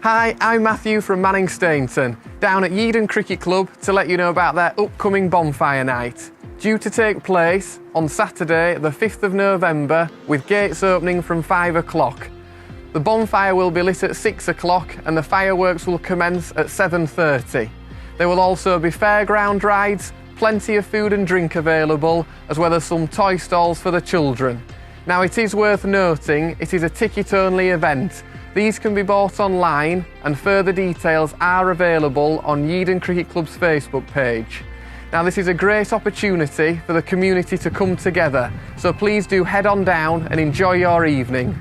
Hi, I'm Matthew from Manning Stainton, down at Yeadon Cricket Club to let you know about their upcoming Bonfire night. Due to take place on Saturday, the 5th of November, with gates opening from 5 o'clock. The bonfire will be lit at 6 o'clock and the fireworks will commence at 7:30. There will also be fairground rides, plenty of food and drink available, as well as some toy stalls for the children. Now, it is worth noting it is a ticket-only event. These can be bought online and further details are available on Yeadon Cricket Club's Facebook page. Now, this is a great opportunity for the community to come together, so please do head on down and enjoy your evening.